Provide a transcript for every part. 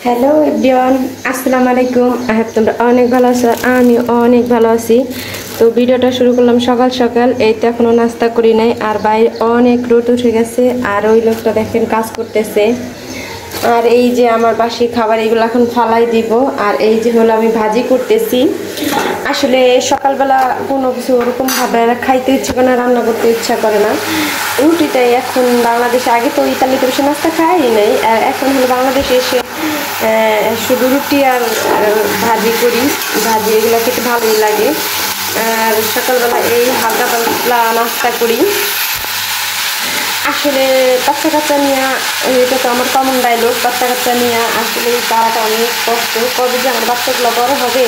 Hello everyone, আসসালামু আলাইকুম। তোমরা অনেক ভালো আছো, আমি অনেক ভালো আছি। তো ভিডিওটা শুরু করলাম সকাল সকাল। এই তো এখনও নাস্তা করি নাই, আর বাইরে অনেক রোদ উঠে গেছে। আর ওই লোকটা দেখেন কাজ করতেছে। আর এই যে আমার বাসি খাবার, এগুলো এখন ফালাই দিব। আর এই যে হলো আমি ভাজি করতেছি। আসলে সকালবেলা কোনো কিছু ওরকমভাবে খাইতে ইচ্ছে করে না, রান্না করতে ইচ্ছা করে না। রুটিটাই এখন বাংলাদেশে, আগে তো ইতালিতে বসে নাস্তা খাই নাই, আর এখন হলো বাংলাদেশে এসে শুধু রুটি আর ভাজি করি। ভাজি এগুলো খেতে ভালোই লাগে। আর সকালবেলা এই হালকা পাতলা নাস্তা করি। আসলে বাচ্চা কাচ্চা নিয়ে, এটা তো আমার কমন ডায়লগ, বাচ্চা কাচ্চা নিয়ে আসলে তারাটা অনেক কষ্ট। কবে যে আমার বাচ্চাগুলো বড় হবে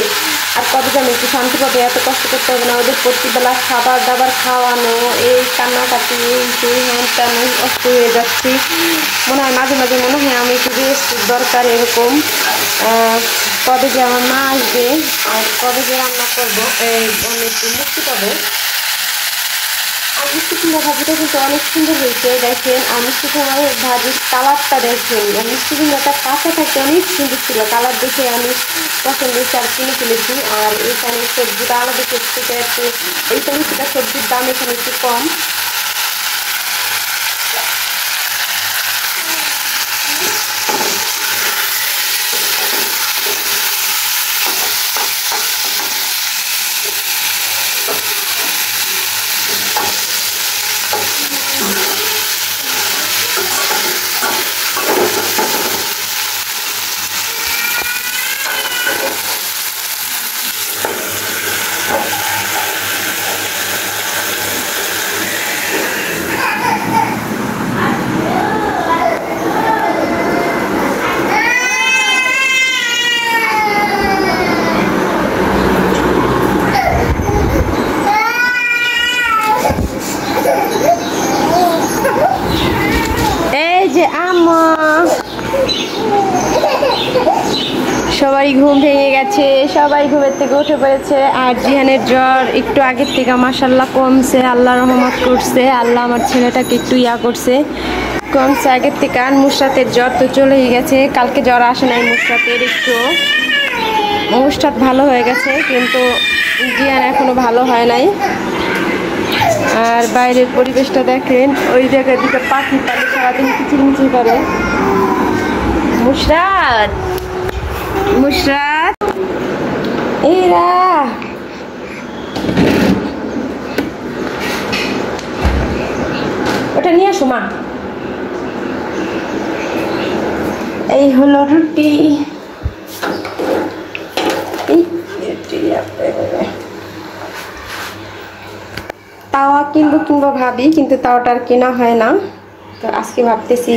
আর কবে যে আমি একটু শান্তি পাবে, এত কষ্ট করতে হবে না। ওদের প্রতিবেলা খাবার দাবার খাওয়ানো, এই কান্নাকাটি, এই সেই হ্যানটা আমি অস্ত হয়ে যাচ্ছি। মনে হয় মাঝে মাঝে মনে হয় আমি একটু রেস্ট দরকার এরকম। কবে যে আমার মা আসবে আর কবে যে রান্না করবো, এই অনেক মুক্তি পাবে। আর মিষ্টি কুমড়া ভাজিটা কিন্তু অনেক সুন্দর হয়েছে, দেখেন। আর মিষ্টি কুমড়ার ভাজির কালারটা দেখেন, মিষ্টি কুমড়াটা কাঁচা থাকতে অনেক সুন্দর ছিল। কালার দেখে আমি পছন্দ হয়েছে আর কিনে ফেলেছি। আর এখানে সবজিটা আলাদা সবজিটা একটু, এইখানে সেটা সবজির দাম এখানে একটু কম। এই যে আম্মা, সবাই ঘুম ভেঙে গেছে, সবাই ঘুমের থেকে উঠে পড়েছে। আর জিহানের জ্বর একটু আগের থেকে মাশাল্লাহ কমছে, আল্লাহ রহমত করছে। আল্লাহ আমার ছেলেটাকে একটু করছে, কমছে আগের থেকে। আর মুশরাতের জ্বর তো চলেই গেছে, কালকে জ্বর আসে নাই মুশরাতের। একটু মুশরাত ভালো হয়ে গেছে, কিন্তু জিহান এখনো ভালো হয় নাই। আর বাইরের পরিবেশটা দেখেন, ওই জায়গায় দিকে পাখি পাখি সারাদিন কিচিরমিচির করে। মুশরাত, মুশরাত, এরা ওটা নিয়ে আসো মা। এই হলো রুটি। তাওয়া কিনবো ভাবি, কিন্তু তাওয়াটা আর কেনা হয় না। তো আজকে ভাবতেছি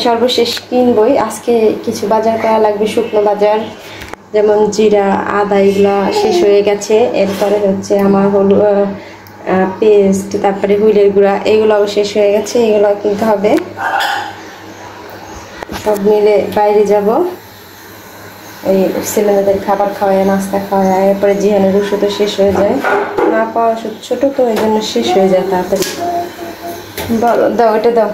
সর্বশেষ কিনবই। আজকে কিছু বাজার করা লাগবে, শুকনো বাজার, যেমন জিরা, আদা, এগুলো শেষ হয়ে গেছে। এরপরে হচ্ছে আমার হলো পেস্ট, তারপরে হুইলের গুঁড়া, এগুলোও শেষ হয়ে গেছে, এগুলো কিনতে হবে। সব মিলে বাইরে যাব, এই ছেলেমেয়েদের খাবার খাওয়ায়, নাস্তা খাওয়ায়। এরপরে জিহানের ওষুধও শেষ হয়ে যায়, না পাওয়া ওষুধ ছোটো তো, এই জন্য শেষ হয়ে যায় তাড়াতাড়ি। বলো, দাও এটা দাও।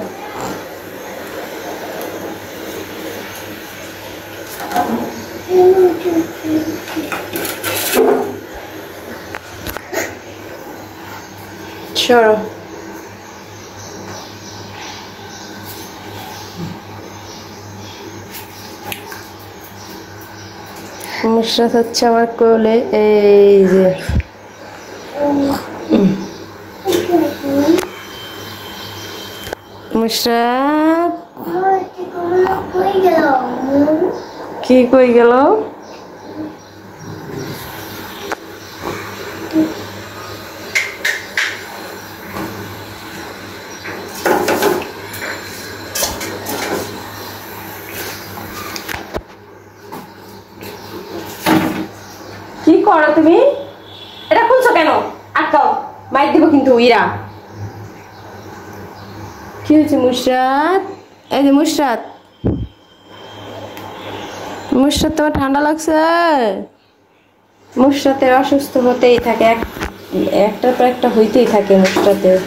সরো। মুশরাত হচ্ছে আমার কোলে, এই যে মুশরাত। কি কই গেল? কি করো তুমি? এটা খুলছো কেন? আটকাও, মাইর দিব কিন্তু। ইরা, কি হয়েছে মুশরাত? এই যে মুশরাত, মুশরাত তোমার ঠান্ডা লাগছে? মুশরাতের অসুস্থ হতেই থাকে, একটার পর একটা হইতেই থাকে মুশরাতের।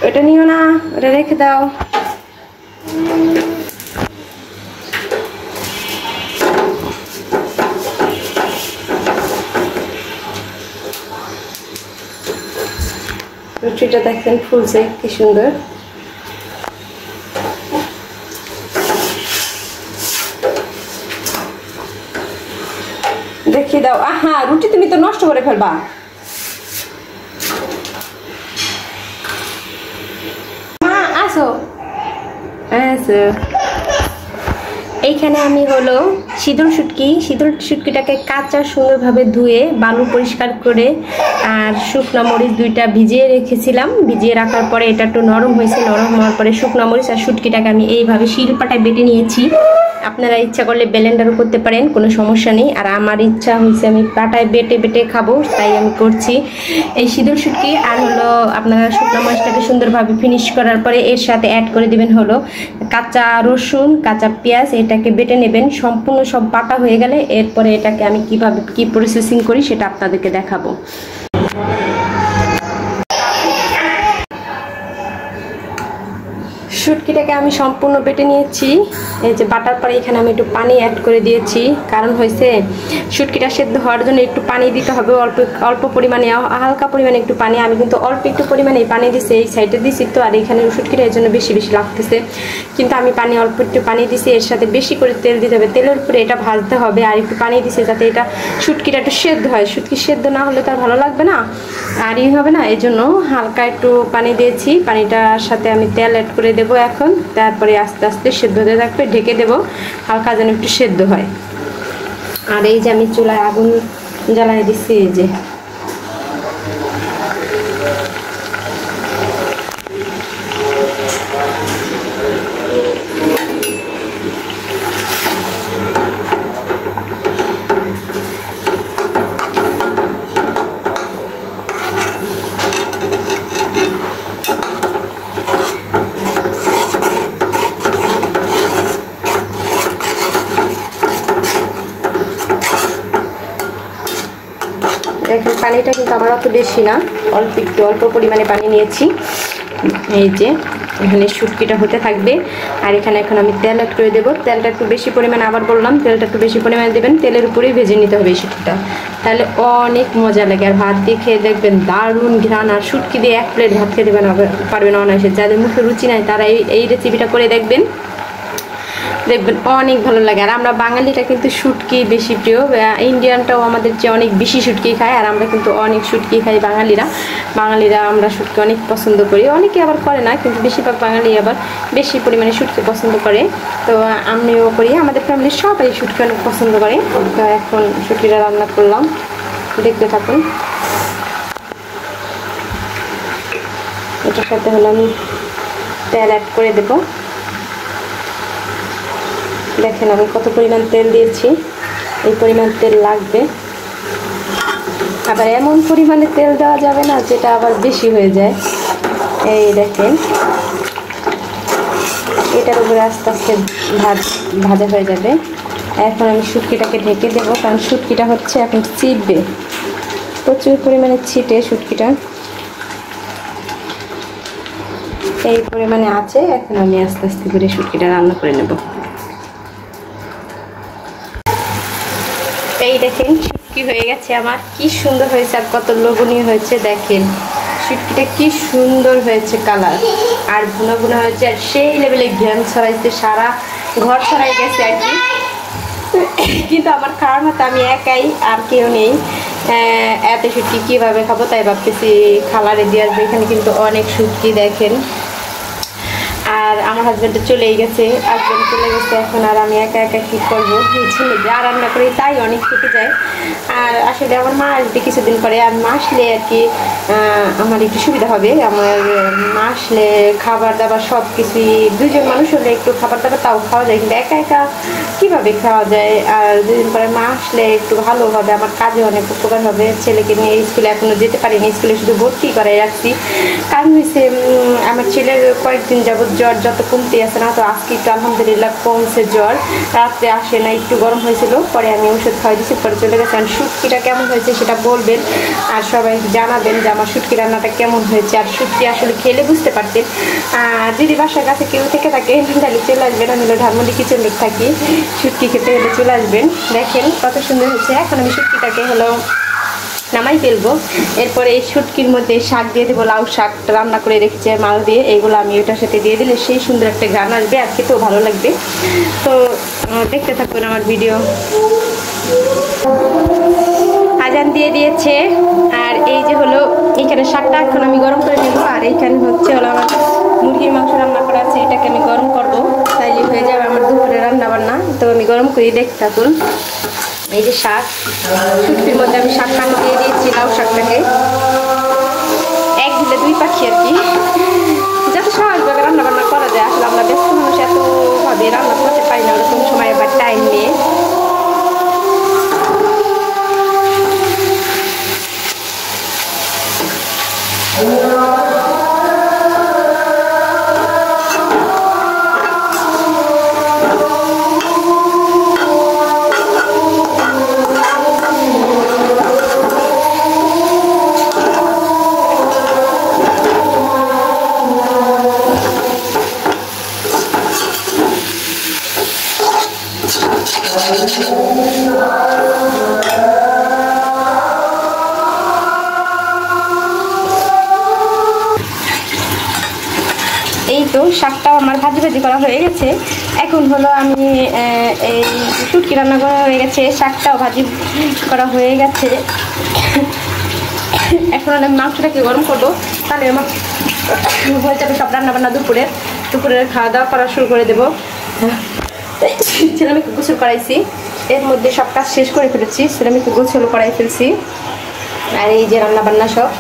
ওটা নিও না, ওটা রেখে দাও। রুটিটা দেখেন ফুলছে কি সুন্দর। দেখি দাও। আহা, রুটি তুমি তো নষ্ট করে ফেলবা। মা আসো, আসো। এইখানে আমি হলো শীতল শুটকিটাকে কাঁচা সুন্দরভাবে ধুয়ে বালু পরিষ্কার করে আর শুকনো মরিচ 2টা ভিজিয়ে রেখেছিলাম। ভিজিয়ে রাখার পরে এটা একটু নরম হয়েছে। নরম হওয়ার পরে শুকনো মরিচ আর শুটকিটাকে আমি এইভাবে শিলপাটায় বেটে নিয়েছি। আপনারা ইচ্ছা করলে ব্লেন্ডারও করতে পারেন, কোনো সমস্যা নেই। আর আমার ইচ্ছা হয়েছে আমি পাটায় বেটে বেটে খাবো, তাই আমি করছি এই শীতল শুটকি। আর হলো আপনারা শুকনো মরিচটাকে সুন্দরভাবে ফিনিশ করার পরে এর সাথে অ্যাড করে দিবেন হলো কাঁচা রসুন, কাঁচা পেঁয়াজ। এটাকে বেটে নেবেন। সম্পূর্ণ সব বাটা হয়ে গেলে এরপরে এটাকে আমি কিভাবে কি প্রসেসিং করি সেটা আপনাদেরকে দেখাবো। শুটকিটাকে আমি সম্পূর্ণ বেটে নিয়েছি। এই যে বাটার পরে এখানে আমি একটু পানি অ্যাড করে দিয়েছি, কারণ হয়েছে শুটকিটা সেদ্ধ হওয়ার জন্য একটু পানি দিতে হবে, অল্প পরিমাণে, হালকা পরিমাণে একটু পানি। আমি কিন্তু অল্প একটু পরিমাণে পানি দিছি, এই সাইডে দিছি তো, আর এখানে শুটকিটা এর জন্য বেশি বেশি লাগতেছে। কিন্তু আমি অল্প একটু পানি দিছি, এর সাথে বেশি করে তেল দিতে হবে, তেলের উপরে এটা ভাজতে হবে। আর একটু পানি দিছি যাতে এটা শুটকিটা একটু সেদ্ধ হয়। শুটকি সেদ্ধ না হলে তার ভালো লাগবে না আর ই হবে না, এই জন্য হালকা একটু পানি দিয়েছি। পানিটার সাথে আমি তেল অ্যাড করে দেবো এখন। তারপরে আস্তে আস্তে সেদ্ধ হতে থাকবে, ঢেকে দেবো হালকা যেন একটু সেদ্ধ হয়। আর এই যে আমি চুলায় আগুন জ্বালাই দিচ্ছি। এই যে দেখেন পানিটা কিন্তু আমার অত বেশি না, অল্প পরিমাণে পানি নিয়েছি। এই যে এখানে শুটকিটা হতে থাকবে। আর এখানে এখন আমি তেল অ্যাড করে দেবো। তেলটা একটু বেশি পরিমাণে, আবার বললাম তেলটা একটু বেশি পরিমাণে দেবেন। তেলের উপরেই ভেজে নিতে হবে এই শুটকিটা, তাহলে অনেক মজা লাগে। আর ভাত দিয়ে খেয়ে দেখবেন দারুণ ঘ্রাণ। আর শুটকি দিয়ে 1 প্লেট ভাত খেতে পারবেন অনায়াসে। যাদের মুখে রুচি নাই তারা এই রেসিপিটা করে দেখবেন, অনেক ভালো লাগে। আর আমরা বাঙালিটা কিন্তু শুটকি বেশি প্রিয়। ইন্ডিয়ানটাও আমাদের চেয়ে অনেক বেশি শুটকি খায়, আর আমরা কিন্তু অনেক শুটকি খাই বাঙালিরা আমরা শুটকি অনেক পছন্দ করি। অনেকে আবার করে না, কিন্তু বেশিরভাগ বাঙালি আবার বেশি পরিমাণে শুটকি পছন্দ করে। তো আমিও করি, আমাদের ফ্যামিলির সবাই শুটকি অনেক পছন্দ করে। তো এখন শুটকিটা রান্না করলাম, দেখতে থাকুন। এটার সাথে হলো আমি তেল অ্যাড করে দেবো। দেখেন আমি কত পরিমাণ তেল দিয়েছি, এই পরিমাণ তেল লাগবে। আবার এমন পরিমাণে তেল দেওয়া যাবে না যেটা আবার বেশি হয়ে যায়। এই দেখেন এটার উপরে আস্তে আস্তে ভাজা হয়ে যাবে। এখন আমি শুটকিটাকে ঢেকে দেবো, কারণ শুটকিটা হচ্ছে এখন ছিটবে, প্রচুর পরিমাণে ছিটে শুটকিটা, এই পরিমাণে আছে। এখন আমি আস্তে আস্তে করে শুটকিটা রান্না করে নেব। এই দেখেন শুটকি হয়ে গেছে আমার, কি সুন্দর হয়েছে আর কত লোভনীয় হয়েছে। দেখেন শুটকিটা কি সুন্দর হয়েছে কালার, আর ভুনা ভুনা হয়েছে, আর সেই লেভেলে ঘ্রাণ ছড়াইছে, সারা ঘর ছড়াই গেছে আর কি। কিন্তু আমার খাওয়ার মতো আমি একাই, আর কেউ নেই। এত শুটকি কীভাবে খাবো, তাই ভাবতেছি খালারে দিয়ে আসবো। এখানে কিন্তু অনেক শুটকি দেখেন। আর আমার হাজব্যান্ড চলেই গেছে, হাজব্যান্ড চলে গেছে, এখন আর আমি একা একা কী করবো, ছেলে যা রান্না করি তাই অনেক থেকে যায়। আর আসলে আমার মা আসবে কিছুদিন পরে, আর মা আসলে আর কি আমার একটু সুবিধা হবে। আমার মা আসলে খাবার দাবার সব কিছুই, 2জন মানুষ হলে একটু খাবার দাবার তাও খাওয়া যায়, কিন্তু একা একা কীভাবে খাওয়া যায়। আর 2দিন পরে মা আসলে একটু ভালো হবে, আমার কাজে অনেক উপকার হবে। ছেলেকে নিয়ে স্কুলে এখনও যেতে পারিনি, স্কুলে শুধু ভর্তি করাই রাখছি। কারণ হয়েছে আমার ছেলের কয়েকদিন যাবৎ জ্বর জ্বর যত কমতে আসে না, তো আজকে একটু আলহামদুলিল্লাহ কমছে জ্বর। রাত্রে আসে না, একটু গরম হয়েছিল, পরে আমি ওষুধ খাওয়াই দিয়েছি, পরে চলে গেছে। আর শুটকিটা কেমন হয়েছে সেটা বলবেন, আর সবাই জানাবেন যে আমার শুটকি রান্নাটা কেমন হয়েছে। আর শুটকি আসলে খেলে বুঝতে পারতেন। যদি বাসার কাছে কেউ থেকে থাকে তাহলে চলে আসবেন, আমি হলো ধানমন্ডি কিচেন রোড থাকি, শুটকি খেতে হলে চলে আসবেন। দেখেন কত সুন্দর হয়েছে। এখন আমি শুটকিটাকে হলো নামাই ফেলবো। এরপরে এই শুটকির মধ্যে শাক দিয়ে দেবো, লাউ শাকটা রান্না করে রেখেছি মাল দিয়ে, এইগুলো আমি ওটার সাথে দিয়ে দিলে সেই সুন্দর একটা গান আসবে, আর খেতেও ভালো লাগবে। তো দেখতে থাকুন আমার ভিডিও। আজান দিয়ে দিয়েছে, আর এই যে হলো এখানে শাকটা এখন আমি গরম করে নেবো। আর এইখানে হচ্ছে হলো আমার মুরগির মাংস রান্না করা আছে, এটাকে আমি গরম করবো, তাইলে হয়ে যাবে আমার দুপুরে রান্না বান্না। তো আমি গরম করে দেখতে থাকুন। এই যে শাক, শুটকির মধ্যে আমি শাকটা দিয়ে দিয়েছি, লাউ শাকটাকে এক দিলে দুই পাখি আর কি, যাতে সহজভাবে রান্না বান্না করা যায়। আসলে আমরা ব্যস্ত মানুষ, এতভাবে রান্না করতে পারি না ওরকম সময় আবার টাইম নিয়ে। এই তো শাকটাও আমার ভাজি ভাজি করা হয়ে গেছে। এখন হলো আমি এই শুটকি রান্না করা হয়ে গেছে, শাকটাও ভাজি করা হয়ে গেছে। এখন আমি মাংসটাকে গরম করবো, তাহলে আমার হয়ে যাবে সব রান্না বান্না। দুপুরের খাওয়া দাওয়া করা শুরু করে দেবো। ছেলেমেয়েকে গোসল করাইছি, এর মধ্যে সব কাজ শেষ করে ফেলেছি, ছেলেমেয়েকে গোসল করাই ফেলছি। আর এই যে রান্না বান্না সব